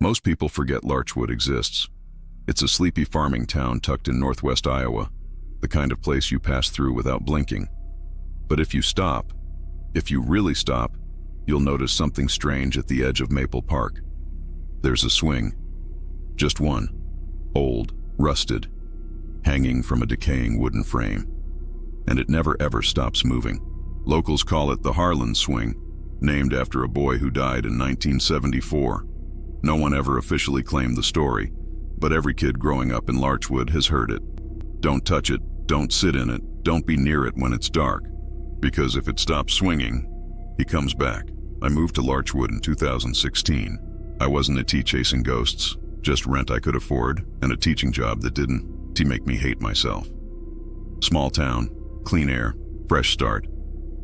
Most people forget Larchwood exists. It's a sleepy farming town tucked in northwest Iowa, the kind of place you pass through without blinking. But if you stop, if you really stop, you'll notice something strange at the edge of Maple Park. There's a swing. Just one. Old, rusted, hanging from a decaying wooden frame. And it never ever stops moving. Locals call it the Harlan Swing, named after a boy who died in 1974. No one ever officially claimed the story, but every kid growing up in Larchwood has heard it. Don't touch it, don't sit in it, don't be near it when it's dark, because if it stops swinging, he comes back. I moved to Larchwood in 2016. I wasn't a tea chasing ghosts, just rent I could afford and a teaching job that didn't make me hate myself. Small town, clean air, fresh start.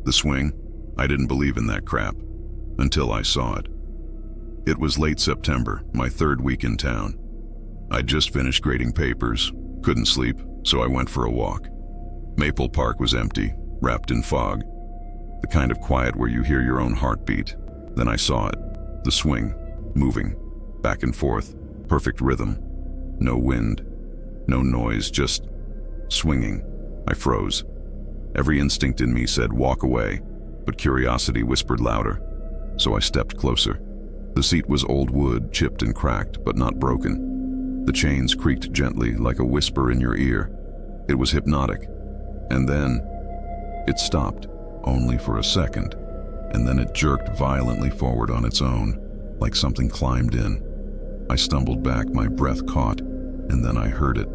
The swing, I didn't believe in that crap until I saw it. It was late September, my third week in town. I'd just finished grading papers, couldn't sleep, so I went for a walk. Maple Park was empty, wrapped in fog, the kind of quiet where you hear your own heartbeat. Then I saw it, the swing, moving, back and forth, perfect rhythm, no wind, no noise, just swinging. I froze. Every instinct in me said walk away, but curiosity whispered louder, so I stepped closer. The seat was old wood, chipped and cracked, but not broken. The chains creaked gently like a whisper in your ear. It was hypnotic. And then it stopped, only for a second, and then it jerked violently forward on its own, like something climbed in. I stumbled back, my breath caught, and then I heard it,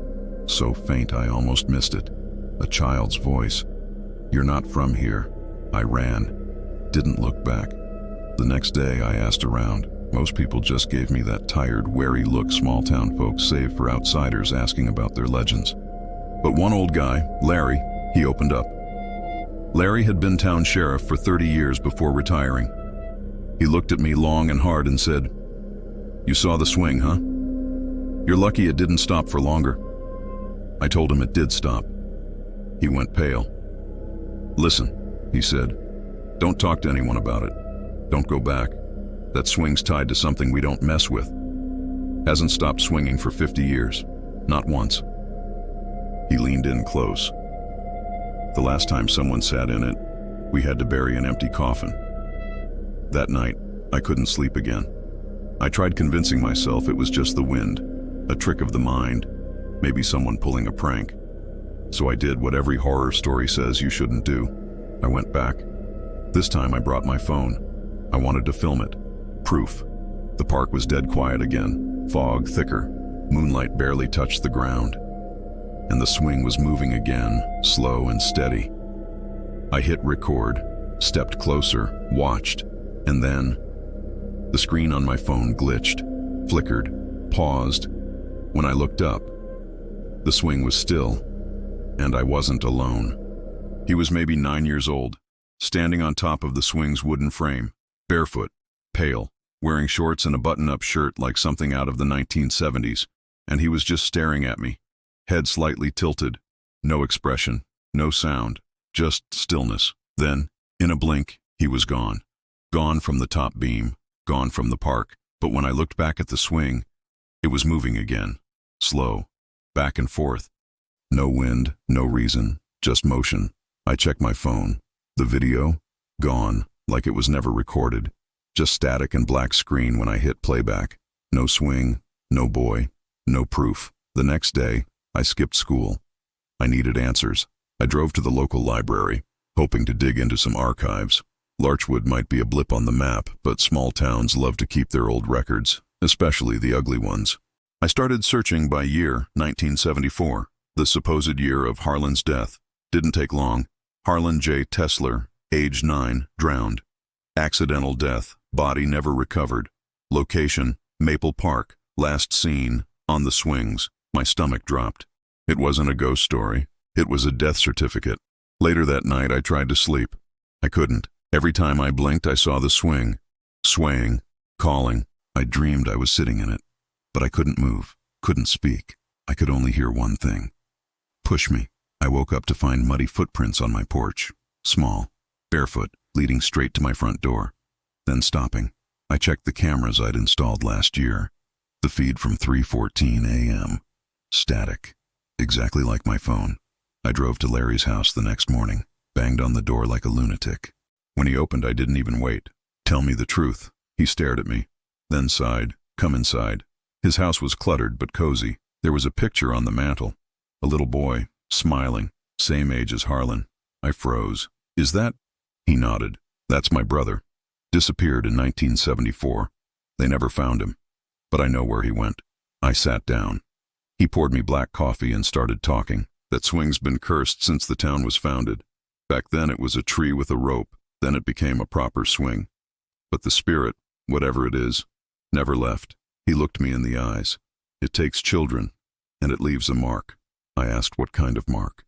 so faint I almost missed it. A child's voice. "You're not from here." I ran, didn't look back. The next day I asked around. Most people just gave me that tired, wary look small town folks save for outsiders asking about their legends. But one old guy, Larry, he opened up. Larry had been town sheriff for 30 years before retiring. He looked at me long and hard and said, "You saw the swing, huh? You're lucky it didn't stop for longer." I told him it did stop. He went pale. "Listen," he said, "don't talk to anyone about it. Don't go back. That swing's tied to something we don't mess with. Hasn't stopped swinging for 50 years. Not once." He leaned in close. "The last time someone sat in it, we had to bury an empty coffin." That night, I couldn't sleep again. I tried convincing myself it was just the wind, a trick of the mind, maybe someone pulling a prank. So I did what every horror story says you shouldn't do. I went back. This time I brought my phone. I wanted to film it. Proof. The park was dead quiet again, fog thicker, moonlight barely touched the ground. And the swing was moving again, slow and steady. I hit record, stepped closer, watched, and then the screen on my phone glitched, flickered, paused. When I looked up, the swing was still, and I wasn't alone. He was maybe 9 years old, standing on top of the swing's wooden frame, barefoot, pale, wearing shorts and a button-up shirt like something out of the 1970s, and he was just staring at me, head slightly tilted, no expression, no sound, just stillness. Then, in a blink, he was gone. Gone from the top beam, gone from the park. But when I looked back at the swing, it was moving again, slow, back and forth. No wind, no reason, just motion. I checked my phone. The video, gone, like it was never recorded. Just static and black screen when I hit playback. No swing, no boy, no proof. The next day, I skipped school. I needed answers. I drove to the local library, hoping to dig into some archives. Larchwood might be a blip on the map, but small towns love to keep their old records, especially the ugly ones. I started searching by year, 1974, the supposed year of Harlan's death. Didn't take long. Harlan J. Tessler, age 9, drowned. Accidental death, body never recovered. Location, Maple Park, last seen, on the swings. My stomach dropped. It wasn't a ghost story. It was a death certificate. Later that night, I tried to sleep. I couldn't. Every time I blinked, I saw the swing, swaying, calling. I dreamed I was sitting in it, but I couldn't move, couldn't speak. I could only hear one thing. Push me. I woke up to find muddy footprints on my porch, small, barefoot, leading straight to my front door. Then stopping. I checked the cameras I'd installed last year. The feed from 3:14 a.m. Static. Exactly like my phone. I drove to Larry's house the next morning, banged on the door like a lunatic. When he opened, I didn't even wait. "Tell me the truth." He stared at me, then sighed. "Come inside." His house was cluttered but cozy. There was a picture on the mantel. A little boy, smiling, same age as Harlan. I froze. "Is that?" He nodded. "That's my brother. Disappeared in 1974. They never found him. But I know where he went." I sat down. He poured me black coffee and started talking. "That swing's been cursed since the town was founded. Back then it was a tree with a rope, then it became a proper swing. But the spirit, whatever it is, never left." He looked me in the eyes. "It takes children, and it leaves a mark." I asked what kind of mark.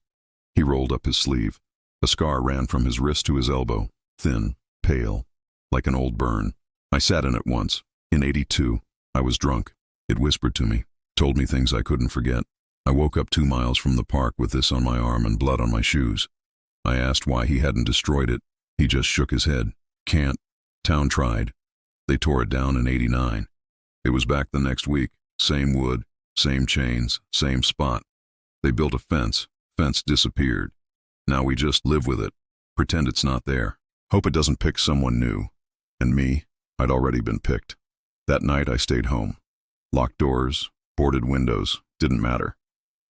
He rolled up his sleeve. A scar ran from his wrist to his elbow, thin, pale, like an old burn. I sat in it once, in '82. I was drunk. It whispered to me, told me things I couldn't forget. I woke up 2 miles from the park with this on my arm and blood on my shoes. I asked why he hadn't destroyed it. He just shook his head. "Can't. Town tried. They tore it down in '89. It was back the next week. Same wood, same chains, same spot. They built a fence. Fence disappeared. Now we just live with it. Pretend it's not there. Hope it doesn't pick someone new." And me, I'd already been picked. That night I stayed home. Locked doors, boarded windows, didn't matter.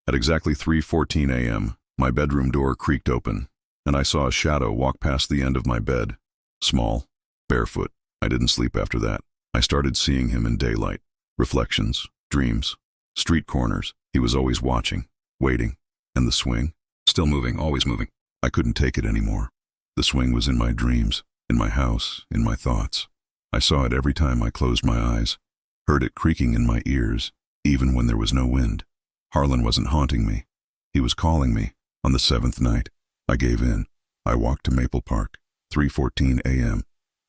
At exactly 3:14 a.m., my bedroom door creaked open, and I saw a shadow walk past the end of my bed. Small, barefoot. I didn't sleep after that. I started seeing him in daylight. Reflections, dreams, street corners. He was always watching, waiting. And the swing? Still moving, always moving. I couldn't take it anymore. The swing was in my dreams, in my house, in my thoughts. I saw it every time I closed my eyes, heard it creaking in my ears, even when there was no wind. Harlan wasn't haunting me. He was calling me. On the 7th night, I gave in. I walked to Maple Park, 3:14 a.m.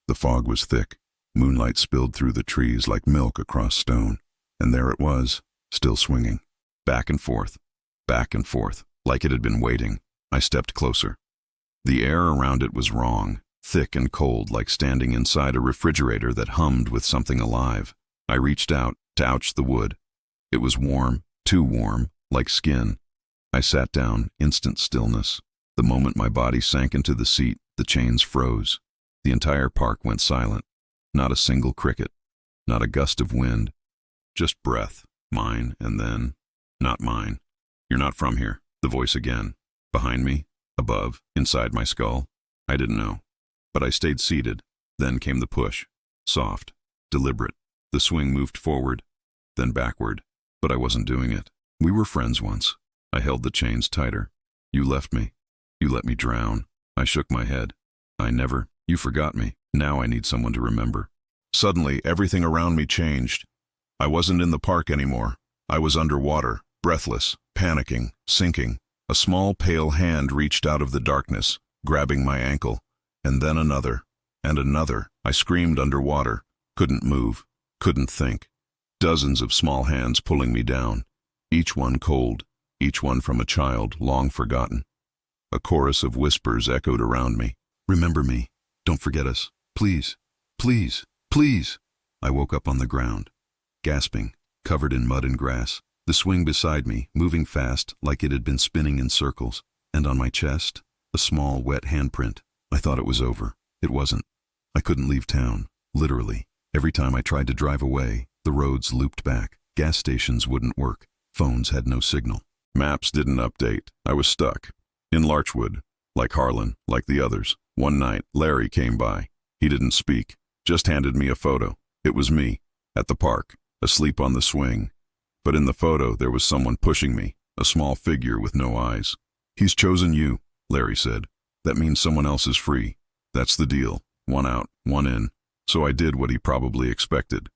The fog was thick. Moonlight spilled through the trees like milk across stone. And there it was, still swinging. Back and forth, like it had been waiting. I stepped closer. The air around it was wrong, thick and cold, like standing inside a refrigerator that hummed with something alive. I reached out to ouch the wood. It was warm, too warm, like skin. I sat down, instant stillness. The moment my body sank into the seat, the chains froze. The entire park went silent. Not a single cricket, not a gust of wind. Just breath, mine, and then, not mine. "You're not from here." The voice again. Behind me, above, inside my skull. I didn't know. But I stayed seated. Then came the push. Soft, deliberate. The swing moved forward, then backward. But I wasn't doing it. We were friends once. I held the chains tighter. "You left me. You let me drown." I shook my head. "I never. You forgot me. Now I need someone to remember." Suddenly, everything around me changed. I wasn't in the park anymore. I was underwater, breathless, panicking, sinking. A small pale hand reached out of the darkness, grabbing my ankle, and then another, and another. I screamed underwater, couldn't move, couldn't think. Dozens of small hands pulling me down, each one cold, each one from a child long forgotten. A chorus of whispers echoed around me. "Remember me. Don't forget us. Please, please, please." I woke up on the ground, gasping, covered in mud and grass. The swing beside me, moving fast, like it had been spinning in circles. And on my chest, a small, wet handprint. I thought it was over. It wasn't. I couldn't leave town, literally. Every time I tried to drive away, the roads looped back. Gas stations wouldn't work. Phones had no signal. Maps didn't update. I was stuck. In Larchwood, like Harlan, like the others. One night, Larry came by. He didn't speak, just handed me a photo. It was me, at the park, asleep on the swing. But in the photo, there was someone pushing me, a small figure with no eyes. "He's chosen you," Larry said. "That means someone else is free. That's the deal. One out, one in." So I did what he probably expected.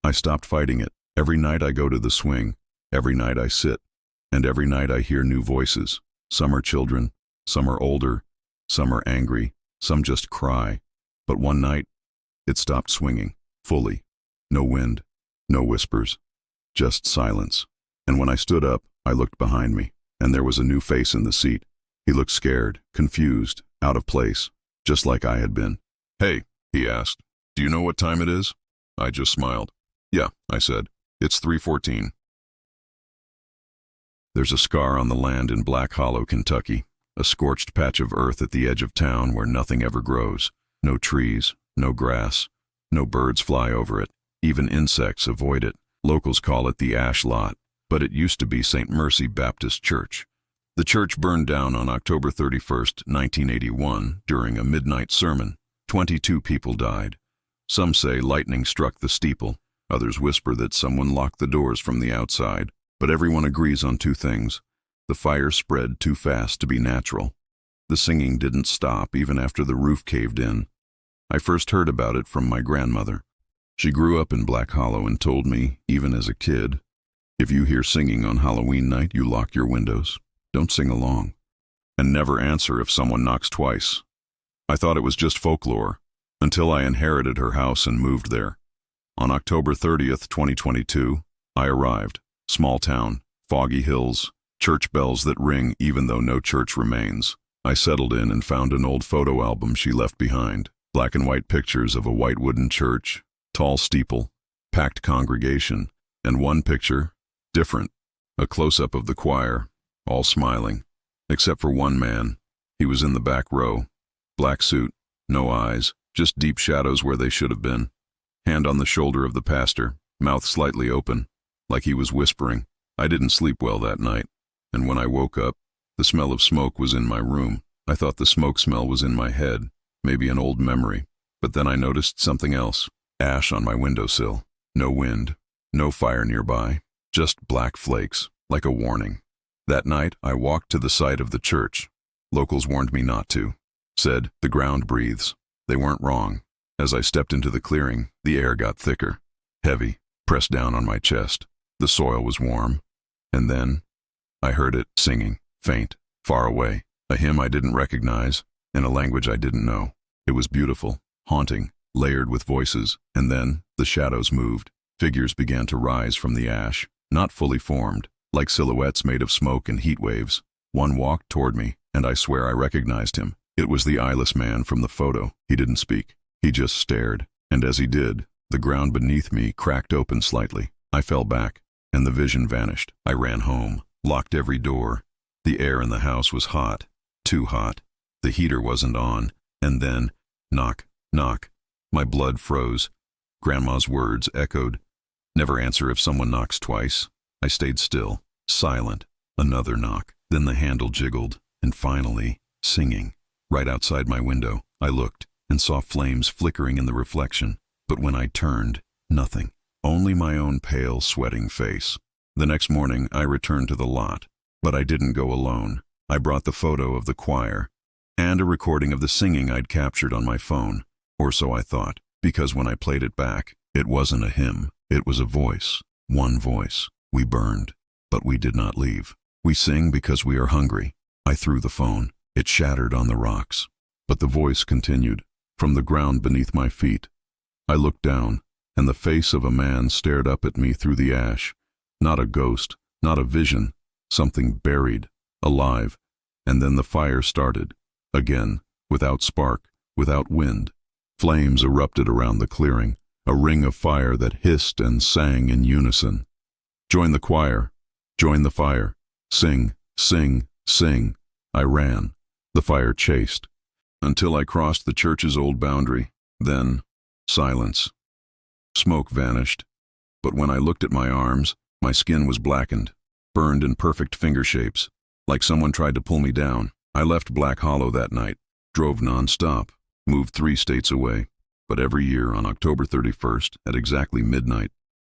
I stopped fighting it. Every night I go to the swing. Every night I sit. And every night I hear new voices. Some are children. Some are older. Some are angry. Some just cry. But one night, it stopped swinging, fully. No wind. No whispers. Just silence. And when I stood up, I looked behind me, and there was a new face in the seat. He looked scared, confused, out of place, just like I had been. "Hey," he asked, "do you know what time it is?" I just smiled. "Yeah," I said. It's 3:14. There's a scar on the land in Black Hollow, Kentucky, a scorched patch of earth at the edge of town where nothing ever grows. No trees, no grass, no birds fly over it. Even insects avoid it. Locals call it the Ash Lot, but it used to be St. Mercy Baptist Church. The church burned down on October 31st, 1981, during a midnight sermon. 22 people died. Some say lightning struck the steeple. Others whisper that someone locked the doors from the outside. But everyone agrees on two things. The fire spread too fast to be natural. The singing didn't stop even after the roof caved in. I first heard about it from my grandmother. She grew up in Black Hollow and told me, even as a kid, if you hear singing on Halloween night, you lock your windows. Don't sing along. And never answer if someone knocks twice. I thought it was just folklore, until I inherited her house and moved there. On October 30th, 2022, I arrived. Small town, foggy hills, church bells that ring even though no church remains. I settled in and found an old photo album she left behind. Black and white pictures of a white wooden church, tall steeple, packed congregation, and one picture, different, a close-up of the choir, all smiling, except for one man. He was in the back row. Black suit, no eyes, just deep shadows where they should have been. Hand on the shoulder of the pastor, mouth slightly open, like he was whispering. I didn't sleep well that night, and when I woke up, the smell of smoke was in my room. I thought the smoke smell was in my head, maybe an old memory. But then I noticed something else. Ash on my windowsill. No wind, no fire nearby, just black flakes, like a warning. That night, I walked to the site of the church. Locals warned me not to. Said, the ground breathes. They weren't wrong. As I stepped into the clearing, the air got thicker, heavy, pressed down on my chest. The soil was warm. And then, I heard it singing, faint, far away, a hymn I didn't recognize, in a language I didn't know. It was beautiful, haunting, layered with voices, and then the shadows moved. Figures began to rise from the ash, not fully formed, like silhouettes made of smoke and heat waves. One walked toward me, and I swear I recognized him. It was the eyeless man from the photo. He didn't speak. He just stared, and as he did, the ground beneath me cracked open slightly. I fell back, and the vision vanished. I ran home, locked every door. The air in the house was hot, too hot. The heater wasn't on, and then, knock, knock. My blood froze. Grandma's words echoed. Never answer if someone knocks twice. I stayed still, silent. Another knock. Then the handle jiggled, and finally, singing. Right outside my window, I looked and saw flames flickering in the reflection. But when I turned, nothing. Only my own pale, sweating face. The next morning, I returned to the lot. But I didn't go alone. I brought the photo of the choir and a recording of the singing I'd captured on my phone. Or so I thought, because when I played it back, it wasn't a hymn. It was a voice. One voice. We burned, but we did not leave. We sing because we are hungry. I threw the phone. It shattered on the rocks. But the voice continued, from the ground beneath my feet. I looked down, and the face of a man stared up at me through the ash. Not a ghost, not a vision, something buried, alive. And then the fire started. Again, without spark, without wind. Flames erupted around the clearing, a ring of fire that hissed and sang in unison. Join the choir, join the fire, sing, sing, sing. I ran. The fire chased, until I crossed the church's old boundary. Then, silence. Smoke vanished, but when I looked at my arms, my skin was blackened, burned in perfect finger shapes, like someone tried to pull me down. I left Black Hollow that night, drove non-stop, moved 3 states away, but every year on October 31st at exactly midnight,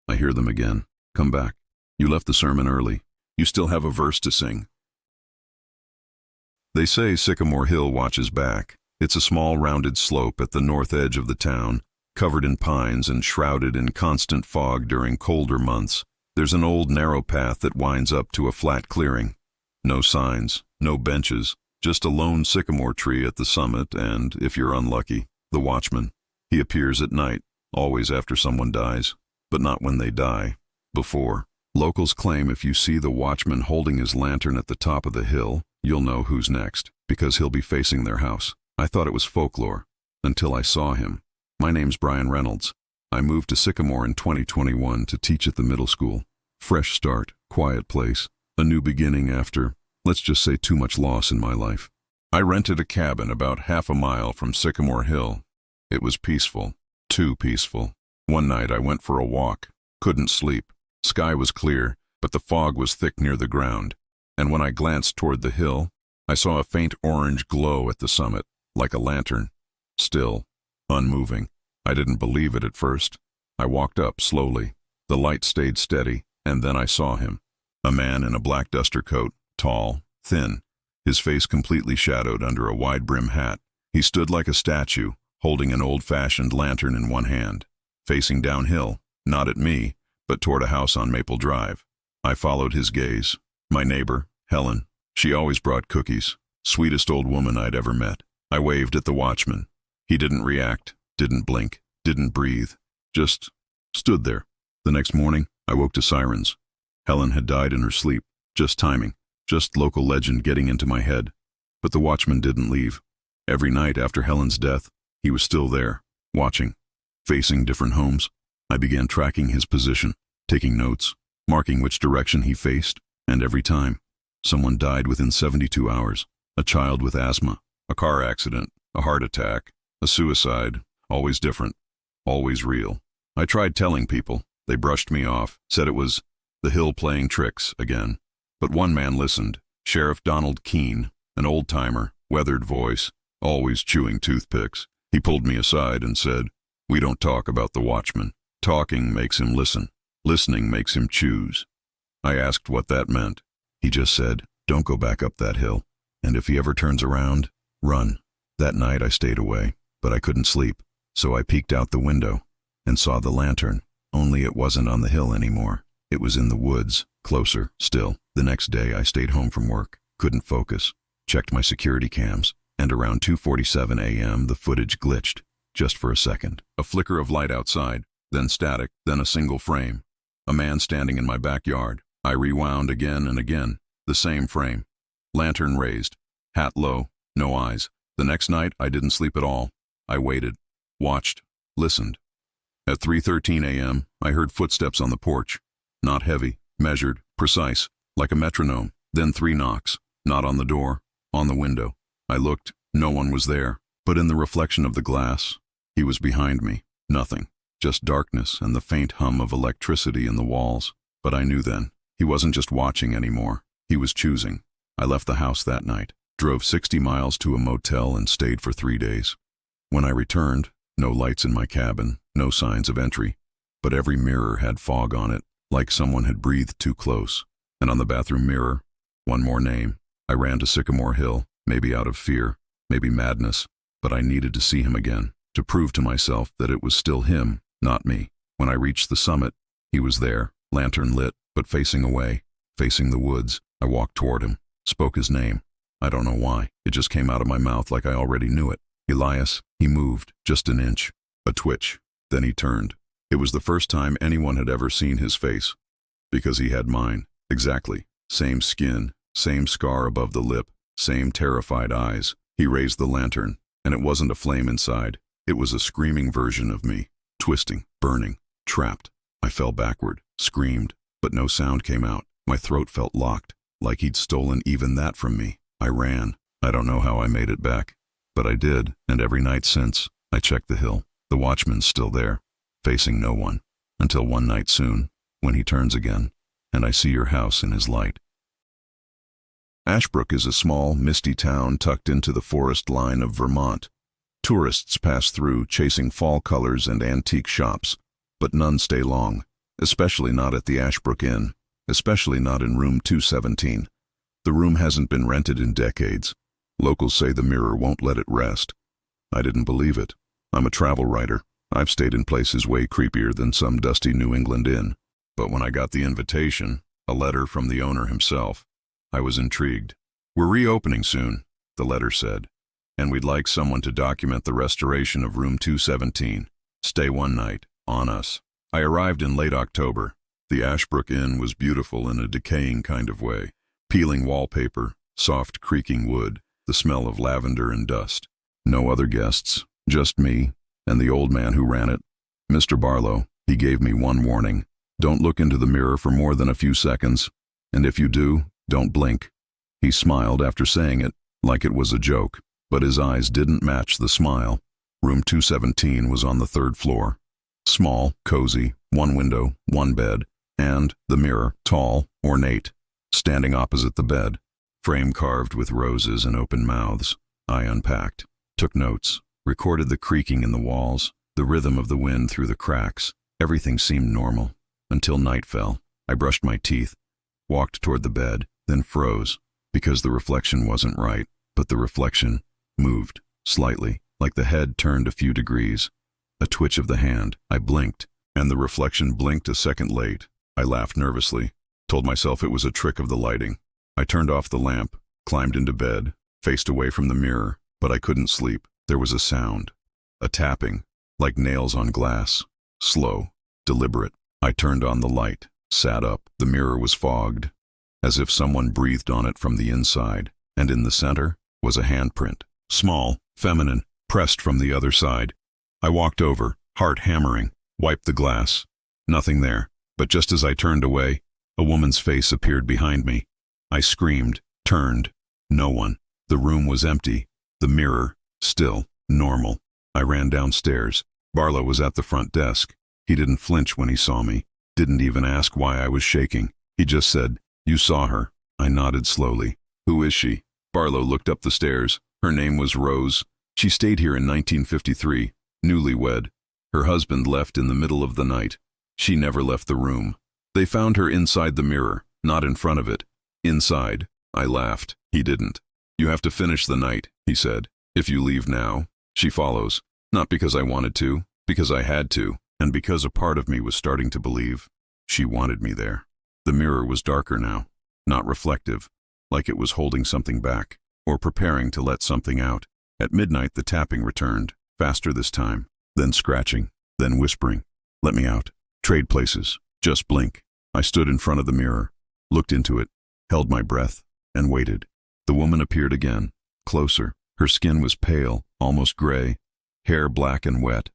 I hear them again. Come back. You left the sermon early. You still have a verse to sing. They say Sycamore Hill watches back. It's a small rounded slope at the north edge of the town, covered in pines and shrouded in constant fog during colder months. There's an old narrow path that winds up to a flat clearing. No signs, no benches, just a lone sycamore tree at the summit and, if you're unlucky, the watchman. He appears at night, always after someone dies, but not when they die, before. Locals claim if you see the watchman holding his lantern at the top of the hill, you'll know who's next, because he'll be facing their house. I thought it was folklore, until I saw him. My name's Brian Reynolds. I moved to Sycamore in 2021 to teach at the middle school. Fresh start, quiet place, a new beginning after, let's just say, too much loss in my life. I rented a cabin about half a mile from Sycamore Hill. It was peaceful, too peaceful. One night I went for a walk, couldn't sleep. Sky was clear, but the fog was thick near the ground. And when I glanced toward the hill, I saw a faint orange glow at the summit, like a lantern. Still, unmoving. I didn't believe it at first. I walked up slowly. The light stayed steady, and then I saw him. A man in a black duster coat, tall, thin, his face completely shadowed under a wide-brim hat. He stood like a statue, holding an old-fashioned lantern in one hand, facing downhill, not at me, but toward a house on Maple Drive. I followed his gaze. My neighbor, Helen, she always brought cookies. Sweetest old woman I'd ever met. I waved at the watchman. He didn't react, didn't blink, didn't breathe, just stood there. The next morning, I woke to sirens. Helen had died in her sleep, just timing, just local legend getting into my head. But the watchman didn't leave. Every night after Helen's death, he was still there, watching, facing different homes. I began tracking his position, taking notes, marking which direction he faced, and every time, someone died within 72 hours. A child with asthma, a car accident, a heart attack, a suicide, always different, always real. I tried telling people. They brushed me off, said it was the hill playing tricks again. But one man listened, Sheriff Donald Keene, an old-timer, weathered voice, always chewing toothpicks. He pulled me aside and said, "We don't talk about the watchman. Talking makes him listen. Listening makes him choose." I asked what that meant. He just said, "Don't go back up that hill. And if he ever turns around, run." That night I stayed away, but I couldn't sleep. So I peeked out the window and saw the lantern, only it wasn't on the hill anymore. It was in the woods, closer, still. The next day I stayed home from work, couldn't focus, checked my security cams, and around 2:47 a.m. the footage glitched, just for a second. A flicker of light outside, then static, then a single frame. A man standing in my backyard. I rewound again and again, the same frame. Lantern raised, hat low, no eyes. The next night I didn't sleep at all. I waited, watched, listened. At 3:13 a.m. I heard footsteps on the porch. Not heavy, measured, precise, like a metronome. Then 3 knocks, not on the door, on the window. I looked, no one was there, but in the reflection of the glass, he was behind me. Nothing, just darkness and the faint hum of electricity in the walls. But I knew then, he wasn't just watching anymore, he was choosing. I left the house that night, drove 60 miles to a motel and stayed for 3 days. When I returned, no lights in my cabin, no signs of entry, but every mirror had fog on it, like someone had breathed too close. And on the bathroom mirror, one more name. I ran to Sycamore Hill, maybe out of fear, maybe madness, but I needed to see him again, to prove to myself that it was still him, not me. When I reached the summit, he was there, lantern lit, but facing away, facing the woods. I walked toward him, spoke his name. I don't know why, it just came out of my mouth like I already knew it. Elias. He moved, just an inch, a twitch, then he turned. It was the first time anyone had ever seen his face, because he had mine, exactly. Same skin, same scar above the lip, same terrified eyes. He raised the lantern, and it wasn't a flame inside. It was a screaming version of me, twisting, burning, trapped. I fell backward, screamed, but no sound came out. My throat felt locked, like he'd stolen even that from me. I ran. I don't know how I made it back, but I did, and every night since, I checked the hill. The watchman's still there, facing no one, until one night soon, when he turns again, and I see your house in his light. Ashbrook is a small, misty town tucked into the forest line of Vermont. Tourists pass through, chasing fall colors and antique shops, but none stay long, especially not at the Ashbrook Inn, especially not in room 217. The room hasn't been rented in decades. Locals say the mirror won't let it rest. I didn't believe it. I'm a travel writer. I've stayed in places way creepier than some dusty New England inn. But when I got the invitation, a letter from the owner himself, I was intrigued. "We're reopening soon," the letter said, "and we'd like someone to document the restoration of room 217. Stay one night, on us." I arrived in late October. The Ashbrook Inn was beautiful in a decaying kind of way. Peeling wallpaper, soft creaking wood, the smell of lavender and dust. No other guests, just me and the old man who ran it. Mr. Barlow, he gave me one warning. Don't look into the mirror for more than a few seconds. And if you do, don't blink. He smiled after saying it, like it was a joke, but his eyes didn't match the smile. Room 217 was on the 3rd floor. Small, cozy, one window, one bed, and the mirror, tall, ornate, standing opposite the bed. Frame carved with roses and open mouths. I unpacked, took notes, recorded the creaking in the walls, the rhythm of the wind through the cracks. Everything seemed normal, until night fell. I brushed my teeth, walked toward the bed, then froze, because the reflection wasn't right, but the reflection moved, slightly, like the head turned a few degrees. A twitch of the hand. I blinked, and the reflection blinked a second late. I laughed nervously, told myself it was a trick of the lighting. I turned off the lamp, climbed into bed, faced away from the mirror, but I couldn't sleep. There was a sound, a tapping, like nails on glass, slow, deliberate. I turned on the light, sat up. The mirror was fogged, as if someone breathed on it from the inside, and in the center was a handprint, small, feminine, pressed from the other side. I walked over, heart hammering, wiped the glass. Nothing there, but just as I turned away, a woman's face appeared behind me. I screamed, turned. No one. The room was empty. The mirror, still, normal. I ran downstairs. Barlow was at the front desk. He didn't flinch when he saw me, didn't even ask why I was shaking. He just said, "You saw her." I nodded slowly. "Who is she?" Barlow looked up the stairs. Her name was Rose. She stayed here in 1953. Newlywed. Her husband left in the middle of the night. She never left the room. They found her inside the mirror, not in front of it. Inside. I laughed. He didn't. "You have to finish the night," he said. "If you leave now, she follows." Not because I wanted to, because I had to, and because a part of me was starting to believe she wanted me there. The mirror was darker now, not reflective, like it was holding something back, or preparing to let something out. At midnight the tapping returned. Faster this time, then scratching, then whispering. "Let me out. Trade places. Just blink." I stood in front of the mirror, looked into it, held my breath, and waited. The woman appeared again, closer. Her skin was pale, almost gray, hair black and wet,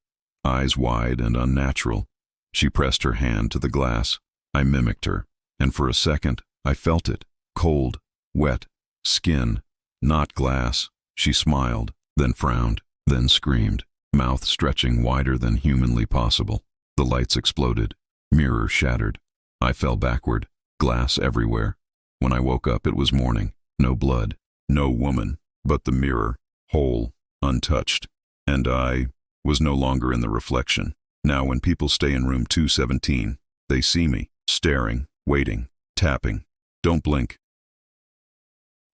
eyes wide and unnatural. She pressed her hand to the glass. I mimicked her, and for a second, I felt it. Cold, wet, skin, not glass. She smiled, then frowned. Then screamed, mouth stretching wider than humanly possible. The lights exploded. Mirror shattered. I fell backward, glass everywhere. When I woke up it was morning. No blood, no woman, but the mirror, whole, untouched. And I was no longer in the reflection. Now when people stay in room 217, they see me, staring, waiting, tapping. "Don't blink."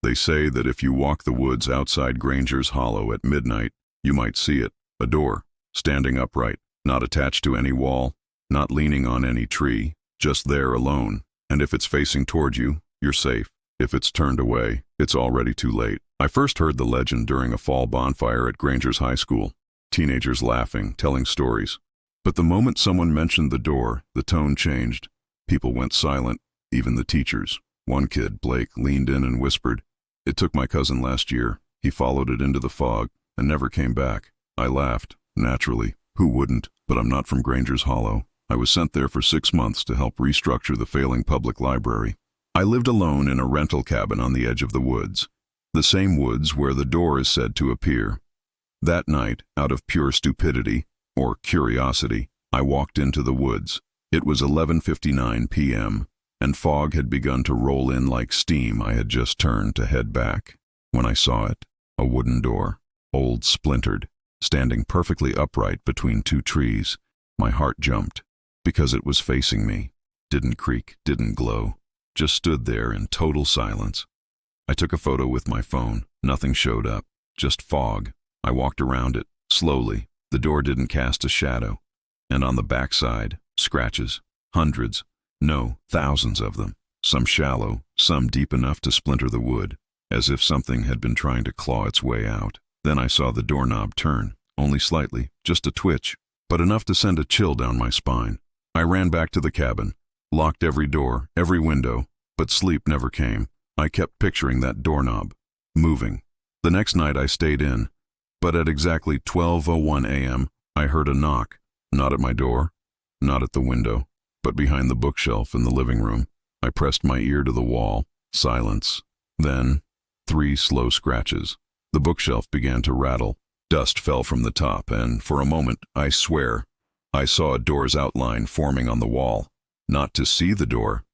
They say that if you walk the woods outside Granger's Hollow at midnight, you might see it, a door, standing upright, not attached to any wall, not leaning on any tree, just there alone. And if it's facing toward you, you're safe. If it's turned away, it's already too late. I first heard the legend during a fall bonfire at Granger's High School. Teenagers laughing, telling stories. But the moment someone mentioned the door, the tone changed. People went silent, even the teachers. One kid, Blake, leaned in and whispered, "It took my cousin last year. He followed it into the fog and never came back." I laughed, naturally. Who wouldn't? But I'm not from Granger's Hollow. I was sent there for 6 months to help restructure the failing public library. I lived alone in a rental cabin on the edge of the woods, the same woods where the door is said to appear. That night, out of pure stupidity, or curiosity, I walked into the woods. It was 11:59 p.m., and fog had begun to roll in like steam. I had just turned to head back when I saw it, a wooden door, old, splintered, standing perfectly upright between 2 trees. My heart jumped, because it was facing me. Didn't creak, didn't glow, just stood there in total silence. I took a photo with my phone. Nothing showed up, just fog. I walked around it, slowly. The door didn't cast a shadow. And on the backside, scratches, hundreds, no, thousands of them. Some shallow, some deep enough to splinter the wood, as if something had been trying to claw its way out. Then I saw the doorknob turn, only slightly, just a twitch, but enough to send a chill down my spine. I ran back to the cabin, locked every door, every window, but sleep never came. I kept picturing that doorknob, moving. The next night I stayed in, but at exactly 12:01 a.m., I heard a knock, Not at my door, not at the window, but behind the bookshelf in the living room. I pressed my ear to the wall. Silence. Then, 3 slow scratches. The bookshelf began to rattle. Dust fell from the top, and for a moment, I swear, I saw a door's outline forming on the wall. Not to see the door,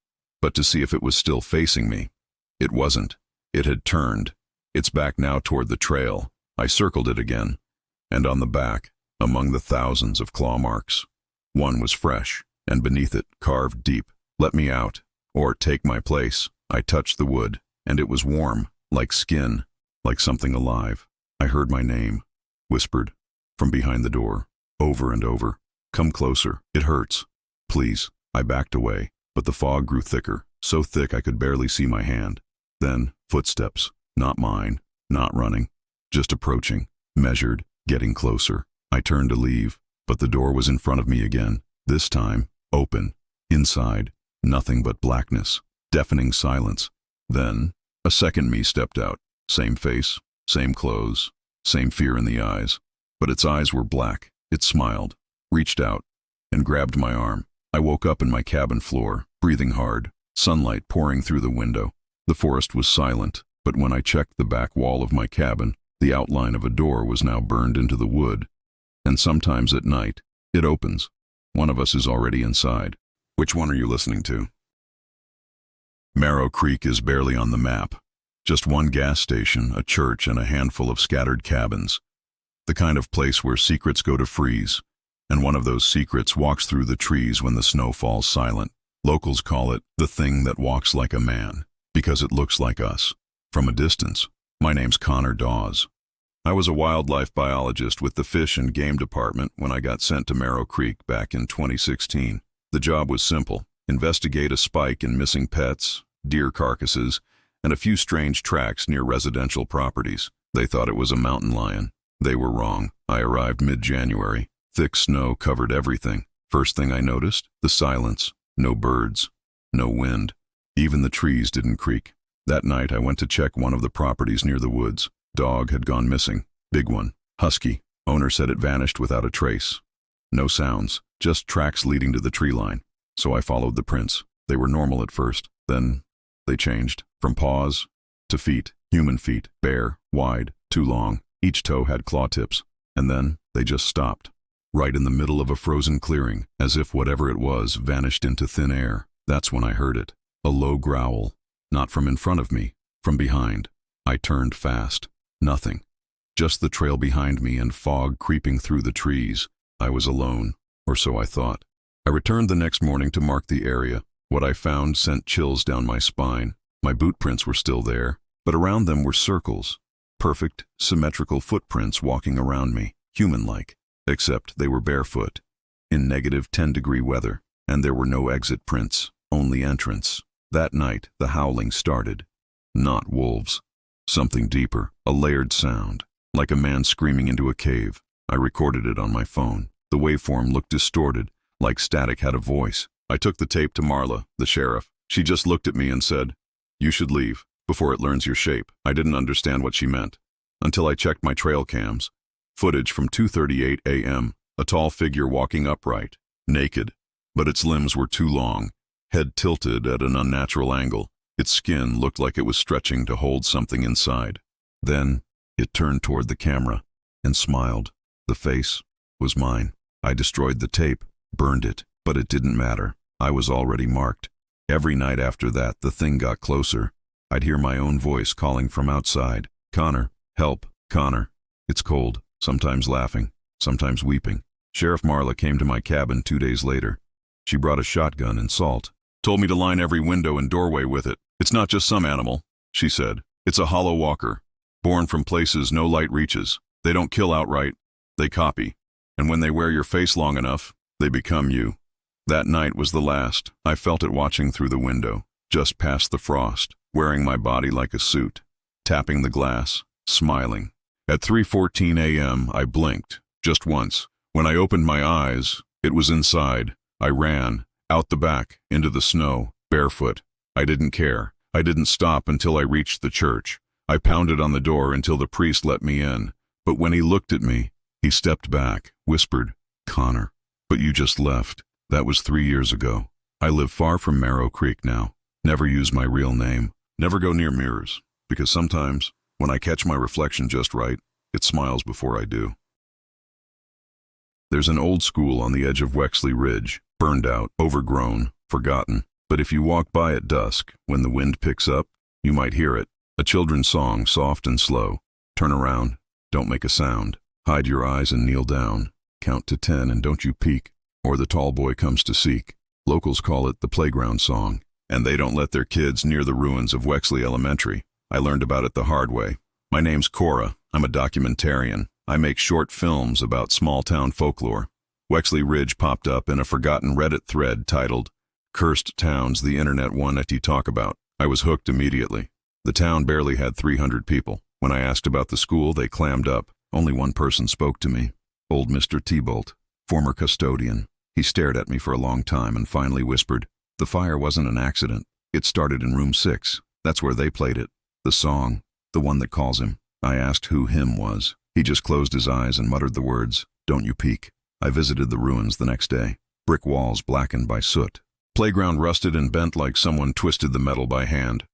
but to see if it was still facing me. It wasn't. It had turned. Its back now toward the trail. I circled it again. And on the back, among the thousands of claw marks, one was fresh, and beneath it, carved deep, "Let me out," or "Take my place." I touched the wood, and it was warm, like skin, like something alive. I heard my name, whispered, from behind the door, over and over. "Come closer, it hurts. Please." I backed away, but the fog grew thicker, so thick I could barely see my hand. Then, footsteps, not mine, not running, just approaching, measured, getting closer. I turned to leave, but the door was in front of me again, this time, open. Inside, nothing but blackness, deafening silence. Then, a second me stepped out. Same face, same clothes, same fear in the eyes. But its eyes were black. It smiled, reached out, and grabbed my arm. I woke up in my cabin floor, breathing hard, sunlight pouring through the window. The forest was silent, but when I checked the back wall of my cabin, the outline of a door was now burned into the wood. And sometimes at night, it opens. One of us is already inside. Which one are you listening to? Marrow Creek is barely on the map. Just one gas station, a church, and a handful of scattered cabins. The kind of place where secrets go to freeze. And one of those secrets walks through the trees when the snow falls silent. Locals call it the thing that walks like a man, because it looks like us. From a distance. My name's Connor Dawes. I was a wildlife biologist with the Fish and Game Department when I got sent to Marrow Creek back in 2016. The job was simple: investigate a spike in missing pets, deer carcasses, and a few strange tracks near residential properties. They thought it was a mountain lion. They were wrong. I arrived mid-January. Thick snow covered everything. First thing I noticed, the silence. No birds. No wind. Even the trees didn't creak. That night I went to check one of the properties near the woods. Dog had gone missing. Big one. Husky. Owner said it vanished without a trace. No sounds. Just tracks leading to the tree line. So I followed the prints. They were normal at first. Then they changed. From paws to feet. Human feet. Bare. Wide. Too long. Each toe had claw tips. And then they just stopped. Right in the middle of a frozen clearing, as if whatever it was vanished into thin air. That's when I heard it. A low growl. Not from in front of me. From behind. I turned fast. Nothing. Just the trail behind me and fog creeping through the trees. I was alone, or so I thought. I returned the next morning to mark the area. What I found sent chills down my spine. My boot prints were still there, but around them were circles. Perfect, symmetrical footprints walking around me, human-like. Except they were barefoot, in negative 10-degree weather, and there were no exit prints, only entrance. That night, the howling started. Not wolves. Something deeper, a layered sound, like a man screaming into a cave. I recorded it on my phone. The waveform looked distorted, like static had a voice. I took the tape to Marla, the sheriff. She just looked at me and said, "You should leave, before it learns your shape." I didn't understand what she meant, until I checked my trail cams. Footage from 2:38 a.m., a tall figure walking upright, naked, but its limbs were too long, head tilted at an unnatural angle. Its skin looked like it was stretching to hold something inside. Then, it turned toward the camera and smiled. The face was mine. I destroyed the tape, burned it, but it didn't matter. I was already marked. Every night after that, the thing got closer. I'd hear my own voice calling from outside. "Connor, help, Connor." It's cold. Sometimes laughing, sometimes weeping. Sheriff Marla came to my cabin 2 days later. She brought a shotgun and salt. Told me to line every window and doorway with it. "It's not just some animal," she said. "It's a hollow walker, born from places no light reaches. They don't kill outright, they copy. And when they wear your face long enough, they become you." That night was the last. I felt it watching through the window, just past the frost, wearing my body like a suit, tapping the glass, smiling. At 3:14 a.m., I blinked, just once. When I opened my eyes, it was inside. I ran, out the back, into the snow, barefoot. I didn't care. I didn't stop until I reached the church. I pounded on the door until the priest let me in. But when he looked at me, he stepped back, whispered, "Connor." But you just left. That was 3 years ago. I live far from Marrow Creek now. Never use my real name. Never go near mirrors, because sometimes, when I catch my reflection just right, it smiles before I do. There's an old school on the edge of Wexley Ridge, burned out, overgrown, forgotten. But if you walk by at dusk, when the wind picks up, you might hear it. A children's song, soft and slow. Turn around, don't make a sound. Hide your eyes and kneel down. Count to 10 and don't you peek, or the tall boy comes to seek. Locals call it the playground song, and they don't let their kids near the ruins of Wexley Elementary. I learned about it the hard way. My name's Cora. I'm a documentarian. I make short films about small-town folklore. Wexley Ridge popped up in a forgotten Reddit thread titled, "Cursed Towns the Internet Won't You Talk About." I was hooked immediately. The town barely had 300 people. When I asked about the school, they clammed up. Only one person spoke to me. Old Mr. T-Bolt, former custodian. He stared at me for a long time and finally whispered, "The fire wasn't an accident. It started in room 6. That's where they played it. The song, the one that calls him." I asked who him was. He just closed his eyes and muttered the words, "Don't you peek." I visited the ruins the next day. Brick walls blackened by soot. Playground rusted and bent like someone twisted the metal by hand.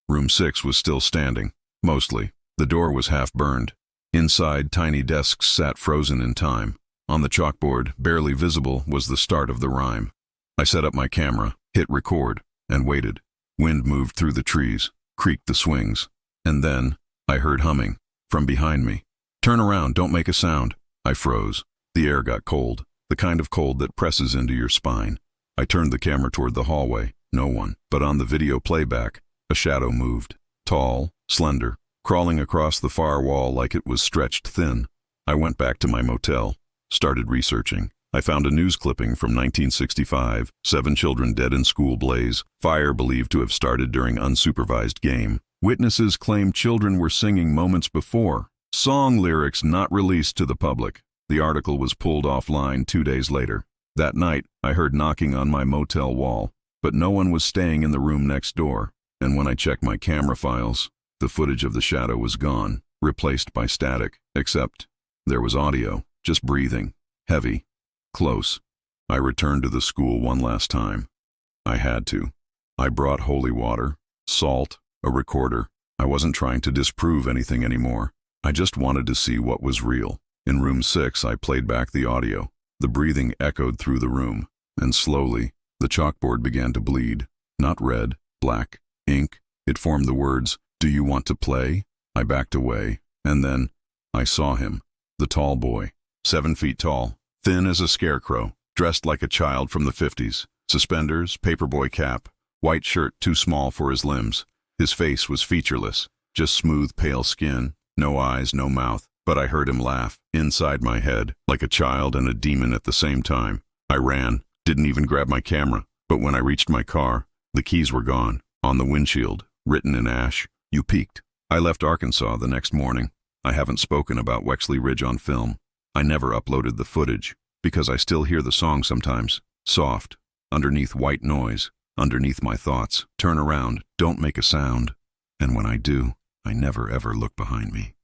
Room 6 was still standing, mostly. The door was half burned. Inside, tiny desks sat frozen in time. On the chalkboard, barely visible, was the start of the rhyme. I set up my camera, hit record, and waited. Wind moved through the trees, creaked the swings. And then, I heard humming, from behind me. "Turn around, don't make a sound." I froze. The air got cold, the kind of cold that presses into your spine. I turned the camera toward the hallway. No one. But on the video playback, a shadow moved. Tall, slender, crawling across the far wall like it was stretched thin. I went back to my motel, started researching. I found a news clipping from 1965, 7 children dead in school blaze, fire believed to have started during unsupervised game. Witnesses claimed children were singing moments before. Song lyrics not released to the public. The article was pulled offline 2 days later. That night, I heard knocking on my motel wall, but no one was staying in the room next door. And when I checked my camera files, the footage of the shadow was gone, replaced by static, except there was audio, just breathing, heavy, close. I returned to the school one last time. I had to. I brought holy water, salt, a recorder. I wasn't trying to disprove anything anymore. I just wanted to see what was real. In room 6, I played back the audio. The breathing echoed through the room, and slowly, the chalkboard began to bleed. Not red, black, ink. It formed the words, "Do you want to play?" I backed away, and then I saw him, the tall boy, 7 feet tall, thin as a scarecrow, dressed like a child from the 50s. Suspenders, paperboy cap, white shirt too small for his limbs. His face was featureless, just smooth, pale skin, no eyes, no mouth. But I heard him laugh, inside my head, like a child and a demon at the same time. I ran, didn't even grab my camera, but when I reached my car, the keys were gone. On the windshield, written in ash, "You peeked." I left Arkansas the next morning. I haven't spoken about Wexley Ridge on film. I never uploaded the footage, because I still hear the song sometimes, soft, underneath white noise, underneath my thoughts. Turn around, don't make a sound. And when I do, I never ever look behind me.